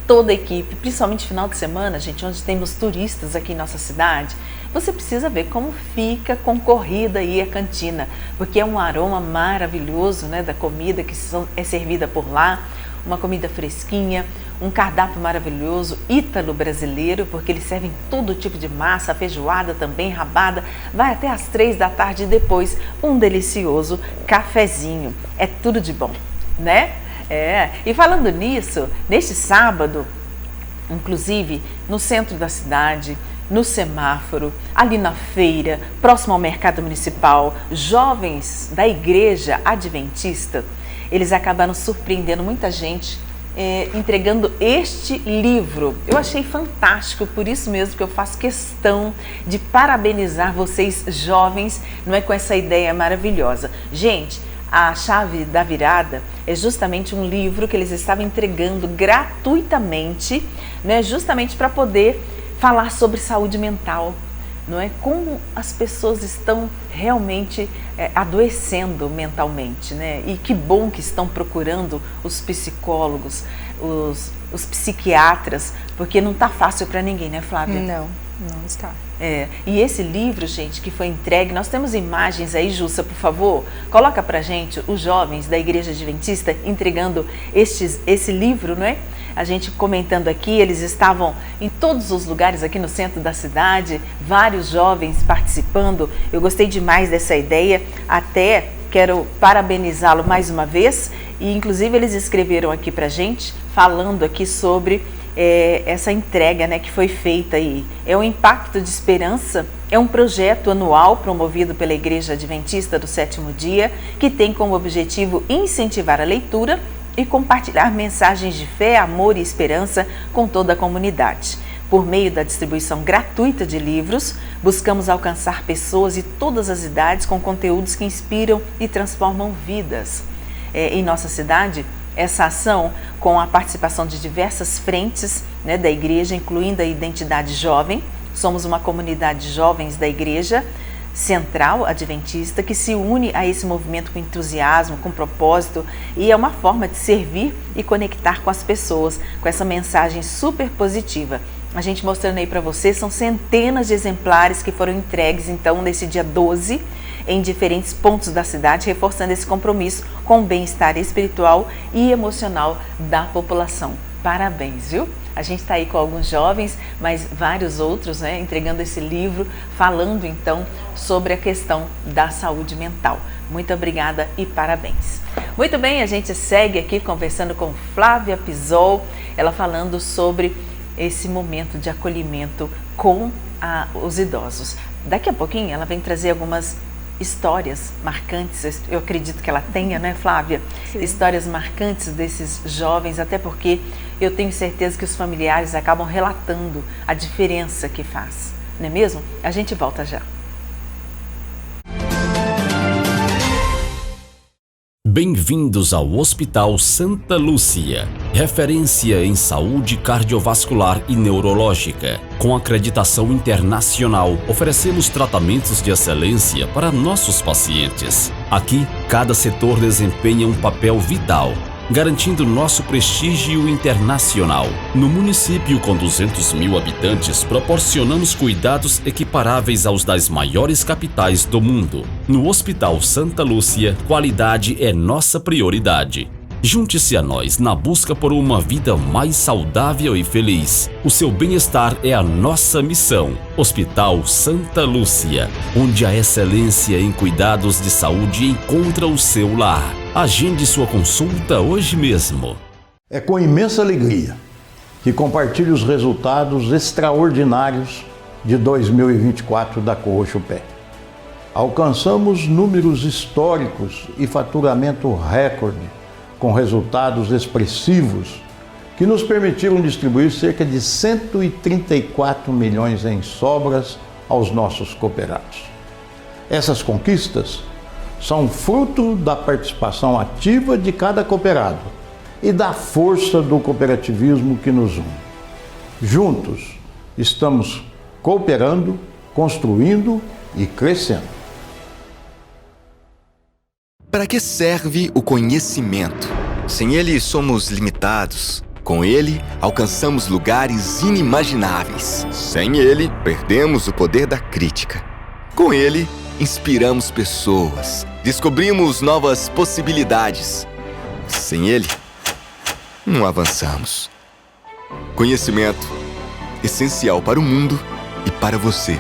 A: Toda a equipe, principalmente final de semana, gente, onde temos turistas aqui em nossa cidade, você precisa ver como fica concorrida aí a cantina, porque é um aroma maravilhoso, né, da comida que é servida por lá, uma comida fresquinha, um cardápio maravilhoso, ítalo brasileiro, porque eles servem todo tipo de massa, feijoada também, rabada, vai até às 3 da tarde e depois um delicioso cafezinho. É tudo de bom, né? E falando nisso, neste sábado, inclusive no centro da cidade, no semáforo, ali na feira, próximo ao mercado municipal, jovens da igreja adventista, eles acabaram surpreendendo muita gente, entregando este livro. Eu achei fantástico, por isso mesmo que eu faço questão de parabenizar vocês jovens, não é, com essa ideia maravilhosa. Gente, a chave da virada é justamente um livro que eles estavam entregando gratuitamente, né, justamente para poder falar sobre saúde mental, não é? Como as pessoas estão realmente adoecendo mentalmente, né? E que bom que estão procurando os psicólogos, os psiquiatras, porque não está fácil para ninguém, né, Flávia?
B: Não está.
A: E esse livro, gente, que foi entregue, nós temos imagens aí, Jussa, por favor, coloca pra gente os jovens da Igreja Adventista entregando esse livro, não é? A gente comentando aqui, eles estavam em todos os lugares aqui no centro da cidade, vários jovens participando. Eu gostei demais dessa ideia, até quero parabenizá-lo mais uma vez e inclusive eles escreveram aqui pra gente, falando aqui sobre essa entrega, né, que foi feita aí. É o Impacto de Esperança, é um projeto anual promovido pela Igreja Adventista do Sétimo Dia, que tem como objetivo incentivar a leitura e compartilhar mensagens de fé, amor e esperança com toda a comunidade. Por meio da distribuição gratuita de livros, buscamos alcançar pessoas de todas as idades com conteúdos que inspiram e transformam vidas. Em nossa cidade, essa ação, com a participação de diversas frentes, né, da igreja, incluindo a identidade jovem, somos uma comunidade de jovens da Igreja Central Adventista que se une a esse movimento com entusiasmo, com propósito, e é uma forma de servir e conectar com as pessoas, com essa mensagem super positiva. A gente mostrando aí para vocês, são centenas de exemplares que foram entregues então nesse dia 12, em diferentes pontos da cidade, reforçando esse compromisso com o bem-estar espiritual e emocional da população. Parabéns, viu? A gente está aí com alguns jovens, mas vários outros, né, entregando esse livro, falando então sobre a questão da saúde mental. Muito obrigada e parabéns. Muito bem, a gente segue aqui conversando com Flávia Pisol, ela falando sobre esse momento de acolhimento com os idosos. Daqui a pouquinho ela vem trazer algumas histórias marcantes, eu acredito que ela tenha, né, Flávia? Sim. Histórias marcantes desses jovens, até porque eu tenho certeza que os familiares acabam relatando a diferença que faz, não é mesmo? A gente volta já.
R: Bem-vindos ao Hospital Santa Lúcia, referência em saúde cardiovascular e neurológica. Com acreditação internacional, oferecemos tratamentos de excelência para nossos pacientes. Aqui, cada setor desempenha um papel vital, garantindo nosso prestígio internacional. No município com 200 mil habitantes, proporcionamos cuidados equiparáveis aos das maiores capitais do mundo. No Hospital Santa Lúcia, qualidade é nossa prioridade. Junte-se a nós na busca por uma vida mais saudável e feliz. O seu bem-estar é a nossa missão. Hospital Santa Lúcia, onde a excelência em cuidados de saúde encontra o seu lar. Agende sua consulta hoje mesmo.
S: É com imensa alegria que compartilho os resultados extraordinários de 2024 da Corroxo Pé. Alcançamos números históricos e faturamento recorde, com resultados expressivos que nos permitiram distribuir cerca de 134 milhões em sobras aos nossos cooperados. Essas conquistas são fruto da participação ativa de cada cooperado e da força do cooperativismo que nos une. Juntos, estamos cooperando, construindo e crescendo.
T: Para que serve o conhecimento? Sem ele, somos limitados. Com ele, alcançamos lugares inimagináveis. Sem ele, perdemos o poder da crítica. Com ele, inspiramos pessoas. Descobrimos novas possibilidades. Sem ele, não avançamos. Conhecimento, essencial para o mundo e para você.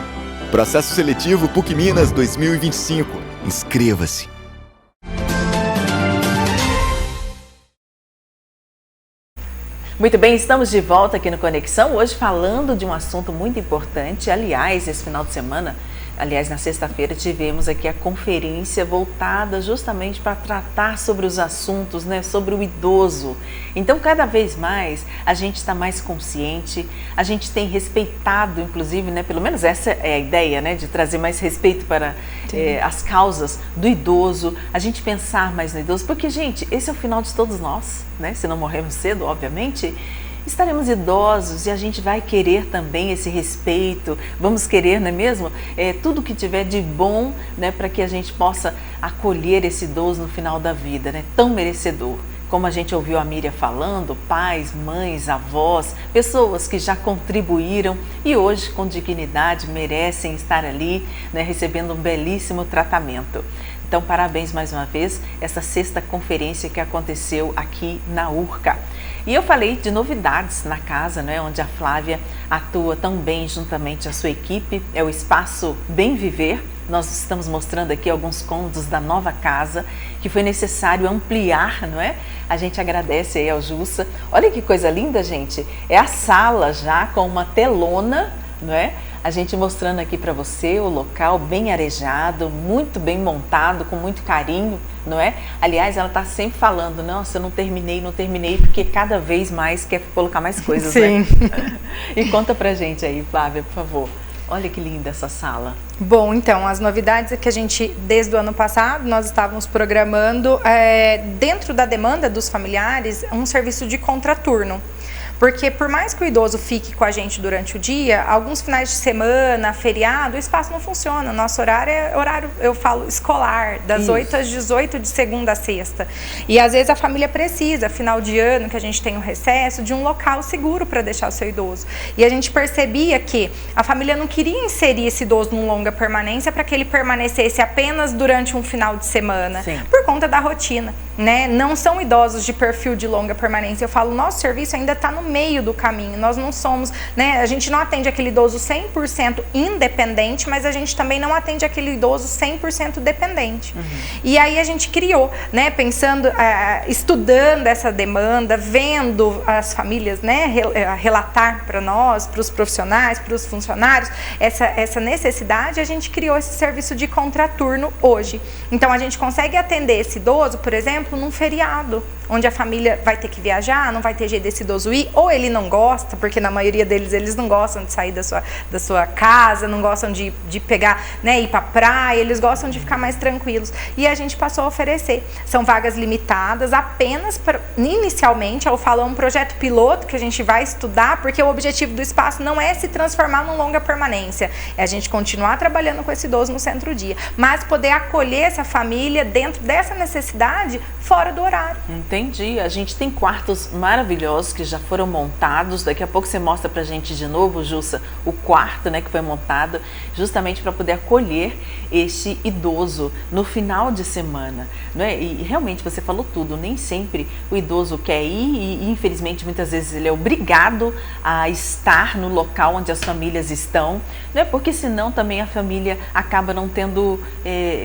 T: Processo seletivo PUC Minas 2025. Inscreva-se.
A: Muito bem, estamos de volta aqui no Conexão, hoje falando de um assunto muito importante. Aliás, esse final de semana, na sexta-feira, tivemos aqui a conferência voltada justamente para tratar sobre os assuntos, né, sobre o idoso. Então, cada vez mais, a gente está mais consciente, a gente tem respeitado, inclusive, né, pelo menos essa é a ideia, né, de trazer mais respeito para as causas do idoso, a gente pensar mais no idoso, porque, gente, esse é o final de todos nós, né, se não morrermos cedo, obviamente, estaremos idosos e a gente vai querer também esse respeito, vamos querer, não é mesmo? Tudo que tiver de bom, né, para que a gente possa acolher esse idoso no final da vida, né, tão merecedor. Como a gente ouviu a Miriam falando, pais, mães, avós, pessoas que já contribuíram e hoje com dignidade merecem estar ali, né, recebendo um belíssimo tratamento. Então, parabéns mais uma vez, essa sexta conferência que aconteceu aqui na URCA. E eu falei de novidades na casa, né, onde a Flávia atua tão bem juntamente à sua equipe, é o Espaço Bem Viver, Nós estamos mostrando aqui alguns cômodos da nova casa que foi necessário ampliar, não é? A gente agradece aí ao Jussa. Olha que coisa linda, gente. É a sala já com uma telona, não é? A gente mostrando aqui para você o local bem arejado, muito bem montado, com muito carinho, não é? Aliás, ela está sempre falando, nossa, eu não terminei, porque cada vez mais quer colocar mais coisas,
B: Sim.
A: né? E conta pra gente aí, Flávia, por favor. Olha que linda essa sala.
B: Bom, então, as novidades é que a gente, desde o ano passado, nós estávamos programando, dentro da demanda dos familiares, um serviço de contraturno. Porque por mais que o idoso fique com a gente durante o dia, alguns finais de semana, feriado, o espaço não funciona. Nosso horário é horário, eu falo, escolar, das 8 às 18, de segunda a sexta. E às vezes a família precisa, final de ano, que a gente tem um recesso, de um local seguro para deixar o seu idoso. E a gente percebia que a família não queria inserir esse idoso num longa permanência para que ele permanecesse apenas durante um final de semana, por conta da rotina, né? Não são idosos de perfil de longa permanência. Eu falo, nosso serviço ainda está no meio do caminho, nós não somos, né, a gente não atende aquele idoso 100% independente, mas a gente também não atende aquele idoso 100% dependente. E aí a gente criou, né, pensando, estudando essa demanda, vendo as famílias, né, relatar para nós, para os profissionais, para os funcionários, essa necessidade, a gente criou esse serviço de contraturno hoje. Então a gente consegue atender esse idoso, por exemplo, num feriado, onde a família vai ter que viajar, não vai ter jeito desse idoso ir, ou ele não gosta, porque na maioria deles, eles não gostam de sair da sua casa, não gostam de pegar, né, ir pra praia, eles gostam de ficar mais tranquilos. E a gente passou a oferecer. São vagas limitadas, apenas, inicialmente, eu falo, é um projeto piloto que a gente vai estudar, porque o objetivo do espaço não é se transformar num longa permanência, é a gente continuar trabalhando com esse idoso no centro-dia, mas poder acolher essa família dentro dessa necessidade, fora do horário.
A: Entendi. A gente tem quartos maravilhosos que já foram montados. Daqui a pouco você mostra pra gente de novo, Jussa, o quarto, né, que foi montado justamente para poder acolher este idoso no final de semana, né? E realmente você falou tudo, nem sempre o idoso quer ir e infelizmente muitas vezes ele é obrigado a estar no local onde as famílias estão, né? Porque senão também a família acaba não tendo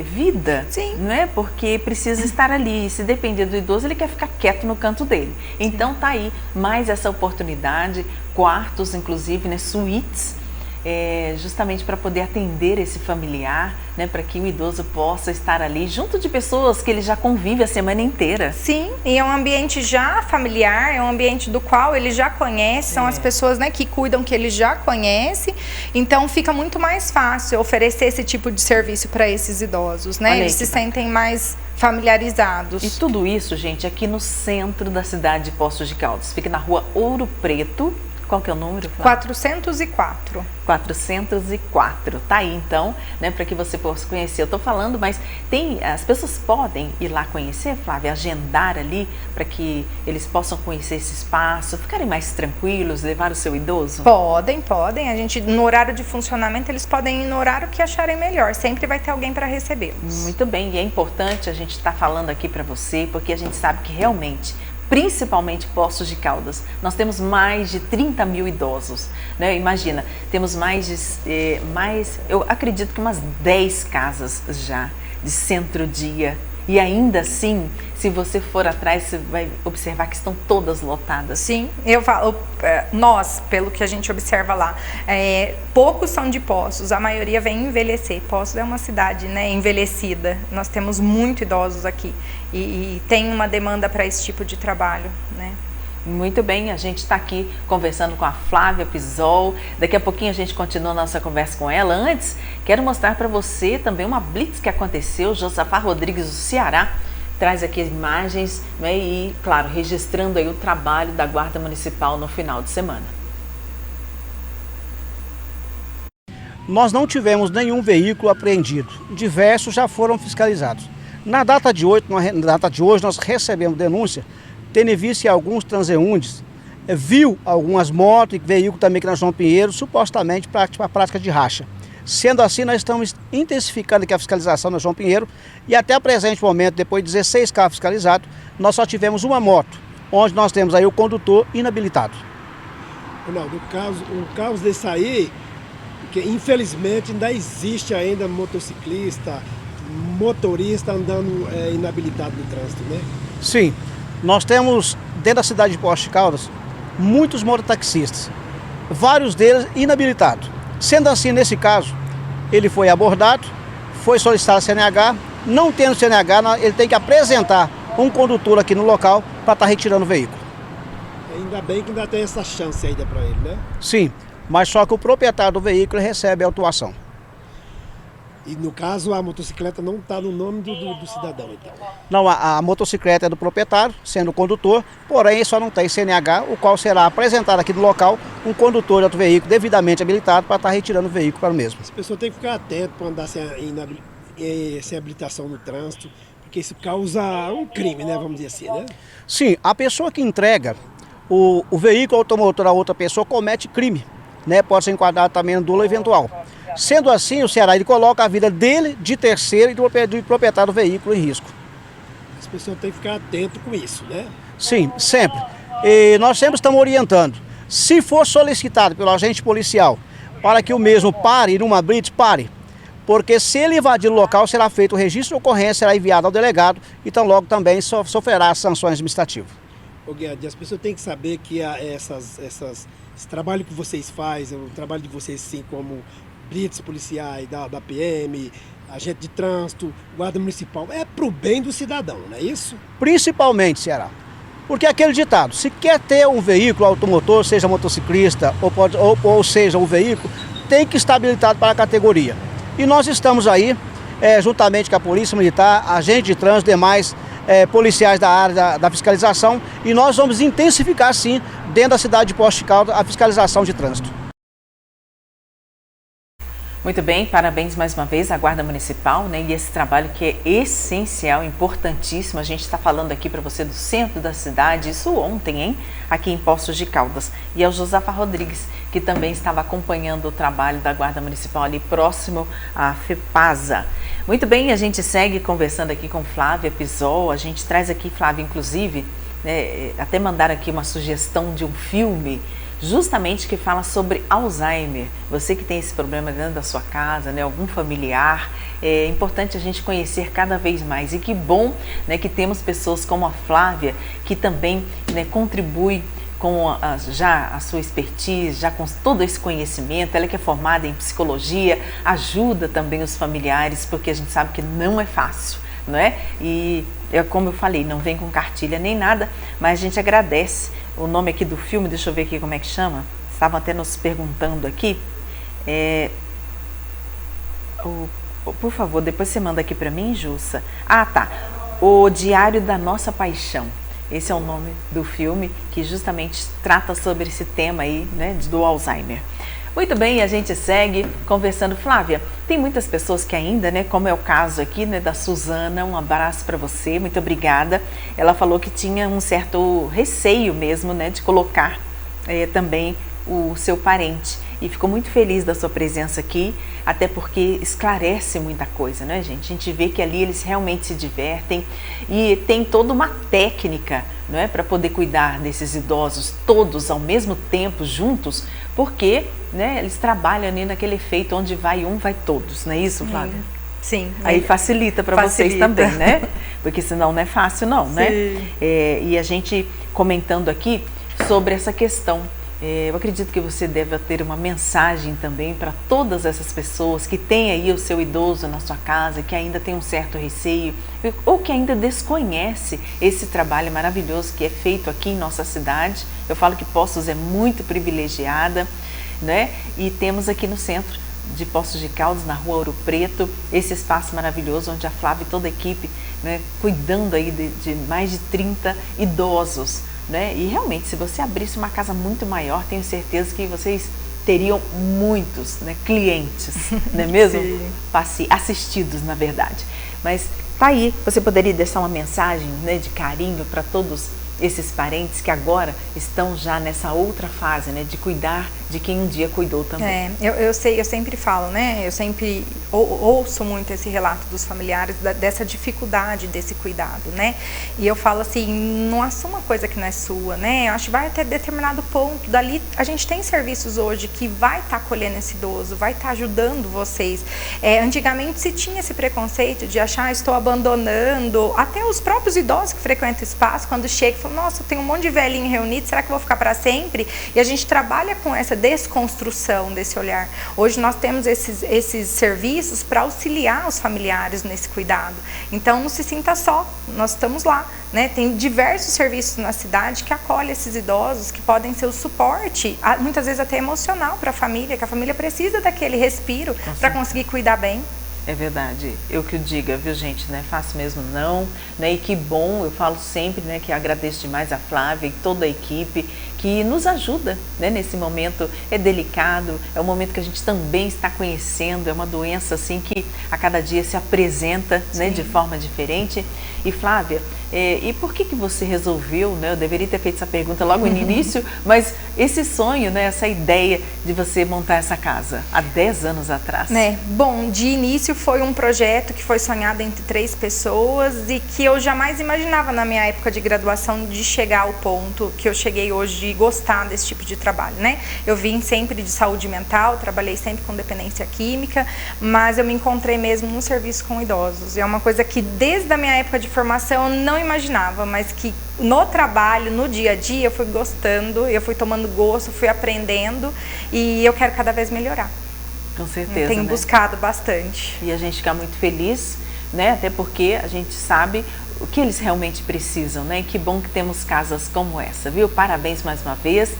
A: vida, né? Porque precisa estar ali. Se depender do idoso, ele quer ficar quieto no canto dele. Então tá aí mais essa oportunidade, quartos inclusive, né, suítes, justamente para poder atender esse familiar, né, para que o idoso possa estar ali junto de pessoas que ele já convive a semana inteira.
B: Sim, e é um ambiente já familiar, é um ambiente do qual ele já conhece, são as pessoas, né, que cuidam, que ele já conhece, então fica muito mais fácil oferecer esse tipo de serviço para esses idosos, né? Eles se sentem mais familiarizados.
A: E tudo isso, gente, aqui no centro da cidade de Poços de Caldas. Fica na rua Ouro Preto. Qual que é o número, Flávia?
B: 404.
A: 404. Tá aí então, né, para que você possa conhecer. Eu tô falando, mas as pessoas podem ir lá conhecer, Flávia, agendar ali para que eles possam conhecer esse espaço, ficarem mais tranquilos, levar o seu idoso?
B: Podem. A gente, no horário de funcionamento, eles podem ir no horário que acharem melhor. Sempre vai ter alguém para recebê-los.
A: Muito bem, e é importante a gente estar falando aqui para você, porque a gente sabe que realmente, principalmente Poços de Caldas, nós temos mais de 30 mil idosos, né? Imagina, temos eu acredito que umas 10 casas já de centro-dia, e ainda assim, se você for atrás, você vai observar que estão todas lotadas.
B: Sim, eu falo, nós, pelo que a gente observa lá, poucos são de Poços, a maioria vem envelhecer. Poços é uma cidade, né, envelhecida, nós temos muito idosos aqui e tem uma demanda para esse tipo de trabalho, né?
A: Muito bem, a gente está aqui conversando com a Flávia Pisol. Daqui a pouquinho a gente continua a nossa conversa com ela. Antes, quero mostrar para você também uma blitz que aconteceu. Josafá Rodrigues do Ceará traz aqui imagens, né, e, claro, registrando aí o trabalho da Guarda Municipal no final de semana.
U: Nós não tivemos nenhum veículo apreendido. Diversos já foram fiscalizados. Na data de hoje, nós recebemos denúncia tendo em vista que alguns transeuntes viu algumas motos e veículos também aqui na João Pinheiro, supostamente para a prática de racha. Sendo assim, nós estamos intensificando aqui a fiscalização na João Pinheiro e até o presente momento, depois de 16 carros fiscalizados, nós só tivemos uma moto, onde nós temos aí o condutor inabilitado.
V: Não, o caso desse aí,
D: Porque infelizmente ainda existe ainda motociclista, motorista andando inabilitado no trânsito, né?
U: Sim, nós temos dentro da cidade de Poços de Caldas muitos mototaxistas, vários deles inabilitados. Sendo assim, nesse caso, ele foi abordado, foi solicitado CNH, não tendo CNH, ele tem que apresentar um condutor aqui no local para estar retirando o veículo.
D: Ainda bem que ainda tem essa chance ainda para ele, né?
U: Sim, mas só que o proprietário do veículo recebe a autuação.
D: E no caso a motocicleta não está no nome do cidadão, então?
U: Não, a motocicleta é do proprietário, sendo o condutor, porém só não tem CNH, o qual será apresentado aqui no local um condutor de outro veículo devidamente habilitado para estar retirando o veículo para o mesmo.
D: As pessoas têm que ficar atentas para andar sem habilitação no trânsito, porque isso causa um crime, né? Vamos dizer assim, né?
U: Sim, a pessoa que entrega o veículo automotor a outra pessoa comete crime, né? Pode ser enquadrado também no dolo eventual. Sendo assim, o Ceará ele coloca a vida dele, de terceiro e do proprietário do veículo em risco.
D: As pessoas têm que ficar atentas com isso, né?
U: Sim, sempre. E nós sempre estamos orientando. Se for solicitado pelo agente policial para que o mesmo pare numa blitz, pare. Porque se ele invadir o local, será feito o registro de ocorrência, será enviado ao delegado, então logo também sofrerá sanções administrativas.
D: Ô Guiadi, as pessoas têm que saber que esse trabalho que vocês fazem, o trabalho de vocês assim como blitz policiais, da PM, agente de trânsito, guarda municipal, é pro bem do cidadão, não é isso?
U: Principalmente, Ceará. Porque aquele ditado, se quer ter um veículo automotor, seja motociclista ou seja um veículo, tem que estar habilitado para a categoria. E nós estamos aí, juntamente com a Polícia Militar, agente de trânsito, demais policiais da área da fiscalização, e nós vamos intensificar, sim, dentro da cidade de Poços de Caldas, a fiscalização de trânsito.
A: Muito bem, parabéns mais uma vez à Guarda Municipal, né? E esse trabalho que é essencial, importantíssimo. A gente está falando aqui para você do centro da cidade, isso ontem, hein? Aqui em Poços de Caldas. E ao Josafa Rodrigues, que também estava acompanhando o trabalho da Guarda Municipal ali próximo à FEPASA. Muito bem, a gente segue conversando aqui com Flávia Pisol. A gente traz aqui, Flávia, inclusive, né, até mandaram aqui uma sugestão de um filme justamente que fala sobre Alzheimer. Você que tem esse problema dentro da sua casa, né, algum familiar, é importante a gente conhecer cada vez mais. E que bom, né, que temos pessoas como a Flávia, que também, né, contribui com já a sua expertise, já com todo esse conhecimento. Ela que é formada em psicologia, ajuda também os familiares, porque a gente sabe que não é fácil, não é? E como eu falei, não vem com cartilha nem nada, mas a gente agradece. O nome aqui do filme, deixa eu ver aqui como é que chama, estavam até nos perguntando aqui, por favor, depois você manda aqui para mim, Jussa. Ah, tá, O Diário da Nossa Paixão. Esse é o nome do filme que justamente trata sobre esse tema aí, né, do Alzheimer. Muito bem, a gente segue conversando. Flávia, tem muitas pessoas que ainda, né, como é o caso aqui, né, da Suzana, um abraço para você, muito obrigada. Ela falou que tinha um certo receio mesmo, né, de colocar também o seu parente. E ficou muito feliz da sua presença aqui, até porque esclarece muita coisa, né, gente? A gente vê que ali eles realmente se divertem e tem toda uma técnica, não é, para poder cuidar desses idosos todos ao mesmo tempo, juntos, porque, né, eles trabalham ali naquele efeito onde vai um, vai todos, não é isso, Flávia?
B: Sim.
A: Aí facilita para vocês também, né? Porque senão não é fácil não, né? E a gente comentando aqui sobre essa questão, eu acredito que você deve ter uma mensagem também para todas essas pessoas que têm aí o seu idoso na sua casa, que ainda tem um certo receio ou que ainda desconhece esse trabalho maravilhoso que é feito aqui em nossa cidade. Eu falo que Poços é muito privilegiada, né? E temos aqui no centro de Poços de Caldas, na Rua Ouro Preto, esse espaço maravilhoso onde a Flávia e toda a equipe, né, cuidando aí de mais de 30 idosos. Né? E realmente, se você abrisse uma casa muito maior, tenho certeza que vocês teriam muitos, né, clientes, não é mesmo? Assistidos, na verdade. Mas tá aí, você poderia deixar uma mensagem, né, de carinho para todos esses parentes que agora estão já nessa outra fase, né, de cuidar de quem um dia cuidou também.
B: Eu sempre falo, né? Eu sempre ouço muito esse relato dos familiares dessa dificuldade desse cuidado, né? E eu falo assim, não assuma coisa que não é sua, né? Eu acho que vai até determinado ponto, dali a gente tem serviços hoje que vai estar acolhendo esse idoso, vai estar ajudando vocês. Antigamente se tinha esse preconceito de achar, estou abandonando, até os próprios idosos que frequentam o espaço, quando chega e falam, nossa, tem um monte de velhinho reunido, será que eu vou ficar para sempre? E a gente trabalha com essa desconstrução desse olhar. Hoje nós temos esses serviços para auxiliar os familiares nesse cuidado. Então não se sinta só, nós estamos lá, né? Tem diversos serviços na cidade que acolhem esses idosos, que podem ser o suporte, muitas vezes até emocional para a família, que a família precisa daquele respiro para conseguir cuidar bem.
A: É verdade, eu que o diga, viu gente, não é fácil mesmo não, né? E que bom, eu falo sempre, né, que agradeço demais a Flávia e toda a equipe que nos ajuda, né, nesse momento delicado, é um momento que a gente também está conhecendo, é uma doença assim que a cada dia se apresenta, né, de forma diferente. E Flávia, e por que você resolveu, né, eu deveria ter feito essa pergunta logo no início, mas esse sonho, né, essa ideia de você montar essa casa há 10 anos atrás?
B: Bom, de início foi um projeto que foi sonhado entre 3 pessoas e que eu jamais imaginava na minha época de graduação de chegar ao ponto que eu cheguei hoje de gostar desse tipo de trabalho, né? Eu vim sempre de saúde mental, trabalhei sempre com dependência química, mas eu me encontrei mesmo no serviço com idosos. É uma coisa que desde a minha época de formação eu não imaginava, mas que no trabalho, no dia a dia, eu fui gostando, eu fui tomando gosto, fui aprendendo e eu quero cada vez melhorar.
A: Com certeza,
B: tenho buscado bastante.
A: E a gente fica muito feliz, né? Até porque a gente sabe o que eles realmente precisam, né? E que bom que temos casas como essa, viu? Parabéns mais uma vez.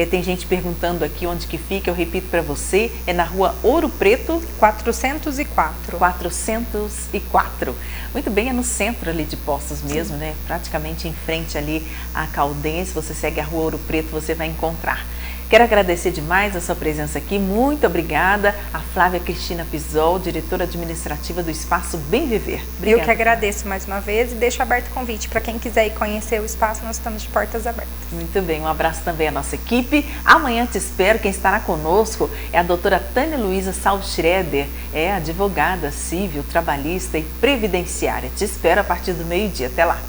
A: Tem gente perguntando aqui onde que fica, eu repito para você, é na rua Ouro Preto 404. 404. Muito bem, é no centro ali de Poços mesmo, né? Praticamente em frente ali à Caldense, você segue a rua Ouro Preto, você vai encontrar. Quero agradecer demais a sua presença aqui, muito obrigada a Flávia Cristina Pisol, diretora administrativa do Espaço Bem Viver. Obrigada.
B: Eu que agradeço mais uma vez e deixo aberto o convite para quem quiser ir conhecer o espaço, nós estamos de portas abertas.
A: Muito bem, um abraço também à nossa equipe. Amanhã te espero, quem estará conosco é a doutora Tânia Luísa Salschreder, advogada civil, trabalhista e previdenciária. Te espero a partir do meio-dia, até lá.